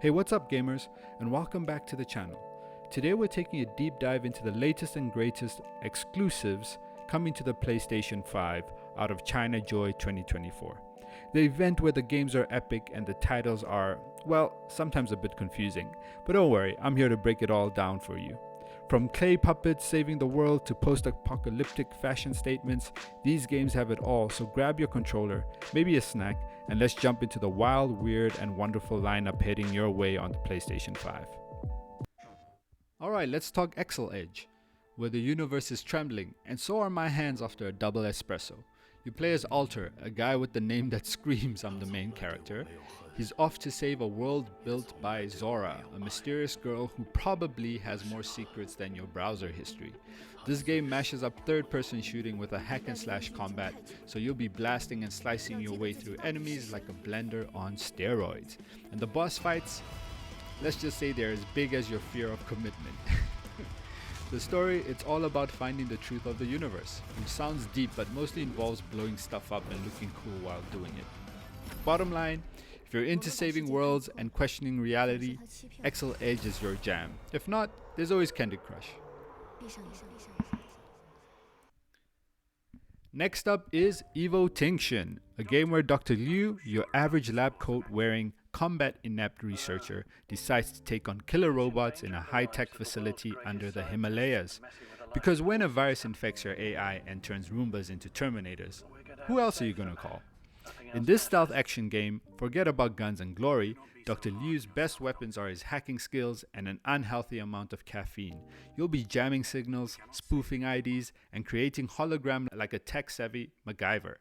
Hey, what's up gamers, and welcome back to the channel. Today we're taking a deep dive into the latest and greatest exclusives coming to the PlayStation 5 out of ChinaJoy 2024. The event where the games are epic and the titles are, well, sometimes a bit confusing. But don't worry, I'm here to break it all down for you. From clay puppets saving the world to post-apocalyptic fashion statements, these games have it all, so grab your controller, maybe a snack, and let's jump into the wild, weird, and wonderful lineup heading your way on the PlayStation 5. Alright, let's talk Exel Edge, where the universe is trembling, and so are my hands after a double espresso. You play as Alter, a guy with the name that screams I'm the main character. He's off to save a world built by Zora, a mysterious girl who probably has more secrets than your browser history. This game mashes up third-person shooting with a hack-and-slash combat, so you'll be blasting and slicing your way through enemies like a blender on steroids. And the boss fights, let's just say they're as big as your fear of commitment. The story, it's all about finding the truth of the universe, which sounds deep but mostly involves blowing stuff up and looking cool while doing it. Bottom line, if you're into saving worlds and questioning reality, Exel Edge is your jam. If not, there's always Candy Crush. Next up is Evo-tinctions, a game where Dr. Liu, your average lab coat wearing combat inept researcher, decides to take on killer robots in a high-tech facility under the Himalayas. Because when a virus infects your AI and turns Roombas into Terminators, who else are you gonna call? In this stealth action game, forget about guns and glory. Dr. Liu's best weapons are his hacking skills and an unhealthy amount of caffeine. You'll be jamming signals, spoofing IDs, and creating hologram like a tech-savvy MacGyver,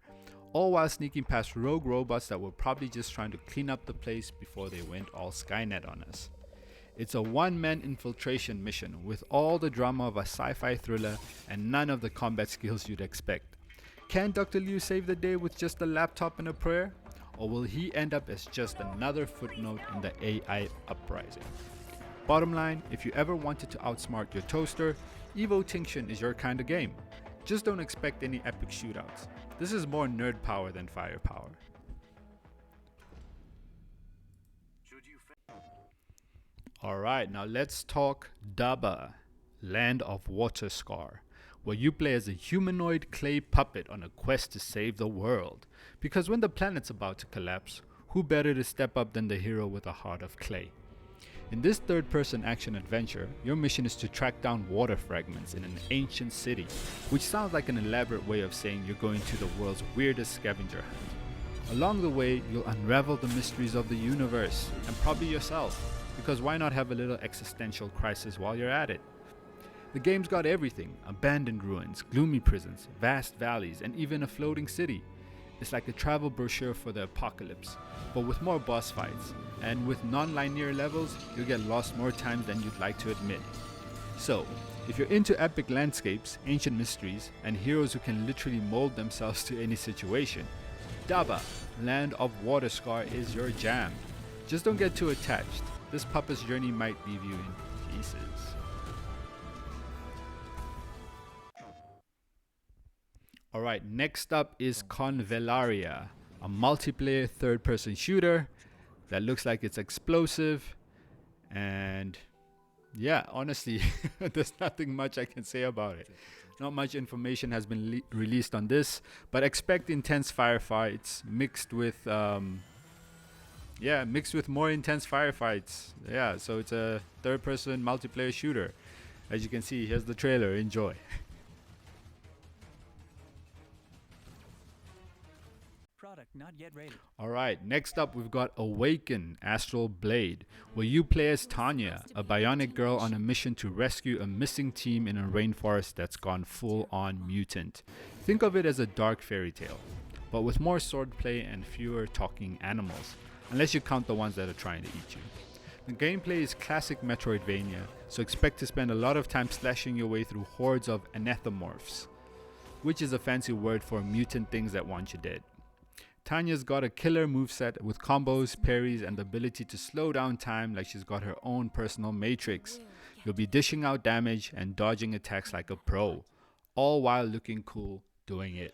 all while sneaking past rogue robots that were probably just trying to clean up the place before they went all Skynet on us. It's a one-man infiltration mission with all the drama of a sci-fi thriller and none of the combat skills you'd expect. Can Dr. Liu save the day with just a laptop and a prayer? Or will he end up as just another footnote in the AI uprising? Bottom line, if you ever wanted to outsmart your toaster, Evo-tinctions is your kind of game. Just don't expect any epic shootouts. This is more nerd power than firepower. Alright, now let's talk Daba, Land of Water Scar, where you play as a humanoid clay puppet on a quest to save the world. Because when the planet's about to collapse, who better to step up than the hero with a heart of clay? In this third-person action adventure, your mission is to track down water fragments in an ancient city, which sounds like an elaborate way of saying you're going to the world's weirdest scavenger hunt. Along the way, you'll unravel the mysteries of the universe, and probably yourself, because why not have a little existential crisis while you're at it? The game's got everything: abandoned ruins, gloomy prisons, vast valleys, and even a floating city. It's like a travel brochure for the apocalypse, but with more boss fights, and with non-linear levels, you'll get lost more times than you'd like to admit. So, if you're into epic landscapes, ancient mysteries, and heroes who can literally mold themselves to any situation, Daba, Land of Water Scar is your jam. Just don't get too attached. This puppet's journey might leave you in pieces. Alright, next up is Convelaria, a multiplayer third-person shooter that looks like it's explosive, and yeah, honestly, there's nothing much I can say about it. Not much information has been released on this, but expect intense firefights mixed with more intense firefights. Yeah, so it's a third-person multiplayer shooter. As you can see, here's the trailer. Enjoy. Not yet ready. Alright, next up we've got Awaken, Astral Blade, where you play as Conia, a bionic girl on a mission to rescue a missing team in a rainforest that's gone full-on mutant. Think of it as a dark fairy tale, but with more swordplay and fewer talking animals, unless you count the ones that are trying to eat you. The gameplay is classic Metroidvania, so expect to spend a lot of time slashing your way through hordes of anthropomorphs, which is a fancy word for mutant things that want you dead. Tanya's got a killer moveset with combos, parries, and the ability to slow down time like she's got her own personal matrix. You'll be dishing out damage and dodging attacks like a pro, all while looking cool doing it.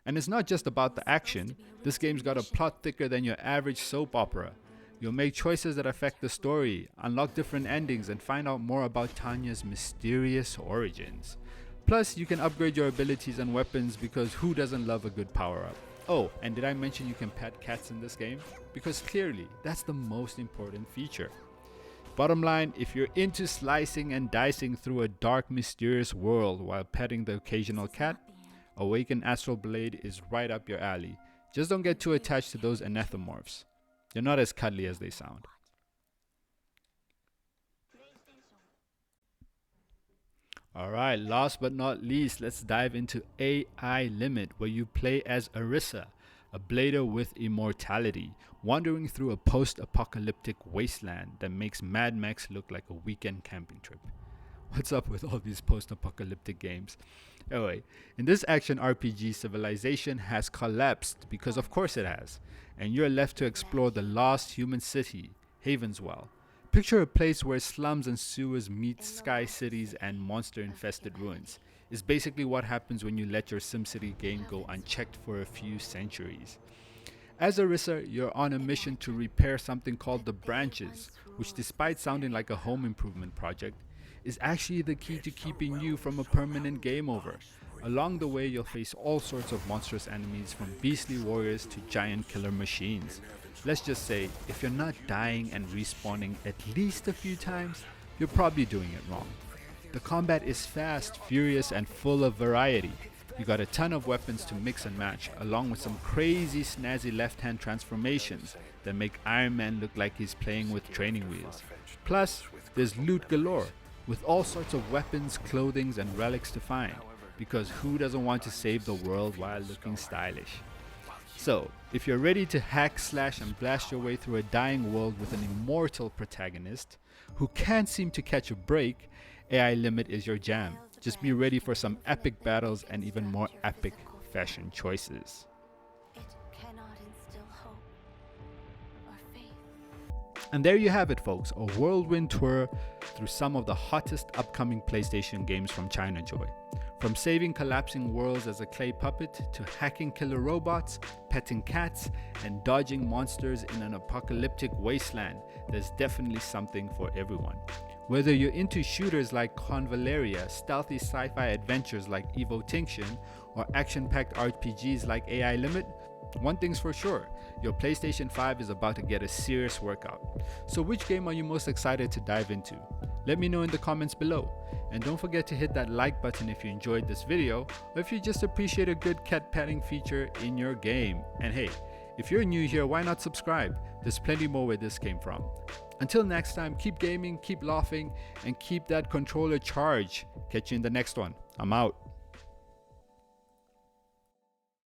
And it's not just about the action. This game's got a plot thicker than your average soap opera. You'll make choices that affect the story, unlock different endings, and find out more about Tanya's mysterious origins. Plus, you can upgrade your abilities and weapons because who doesn't love a good power-up? Oh, and did I mention you can pet cats in this game? Because clearly, that's the most important feature. Bottom line, if you're into slicing and dicing through a dark, mysterious world while petting the occasional cat, Awaken Astral Blade is right up your alley. Just don't get too attached to those anthropomorphs. They're not as cuddly as they sound. Alright, last but not least, let's dive into AI Limit, where you play as Arissa, a blader with immortality, wandering through a post-apocalyptic wasteland that makes Mad Max look like a weekend camping trip. What's up with all these post-apocalyptic games? Anyway, in this action RPG, civilization has collapsed, because of course it has, and you're left to explore the lost human city, Havenswell. Picture a place where slums and sewers meet sky cities and monster-infested ruins. It's basically what happens when you let your SimCity game go unchecked for a few centuries. As Arissa, you're on a mission to repair something called the Branches, which despite sounding like a home improvement project, is actually the key to keeping you from a permanent game over. Along the way, you'll face all sorts of monstrous enemies, from beastly warriors to giant killer machines. Let's just say, if you're not dying and respawning at least a few times, you're probably doing it wrong. The combat is fast, furious, and full of variety. You got a ton of weapons to mix and match, along with some crazy snazzy left-hand transformations that make Iron Man look like he's playing with training wheels. Plus, there's loot galore, with all sorts of weapons, clothing, and relics to find, because who doesn't want to save the world while looking stylish? So, if you're ready to hack, slash, and blast your way through a dying world with an immortal protagonist who can't seem to catch a break, AI Limit is your jam. Just be ready for some epic battles and even more epic fashion choices. And there you have it, folks, a whirlwind tour through some of the hottest upcoming PlayStation games from ChinaJoy. From saving collapsing worlds as a clay puppet to hacking killer robots, petting cats, and dodging monsters in an apocalyptic wasteland, there's definitely something for everyone. Whether you're into shooters like Convaleria, stealthy sci-fi adventures like Evo-tinctions, or action-packed RPGs like AI Limit, one thing's for sure, your PlayStation 5 is about to get a serious workout. So which game are you most excited to dive into? Let me know in the comments below. And don't forget to hit that like button if you enjoyed this video, or if you just appreciate a good cat petting feature in your game. And hey, if you're new here, why not subscribe? There's plenty more where this came from. Until next time, keep gaming, keep laughing, and keep that controller charged. Catch you in the next one. I'm out.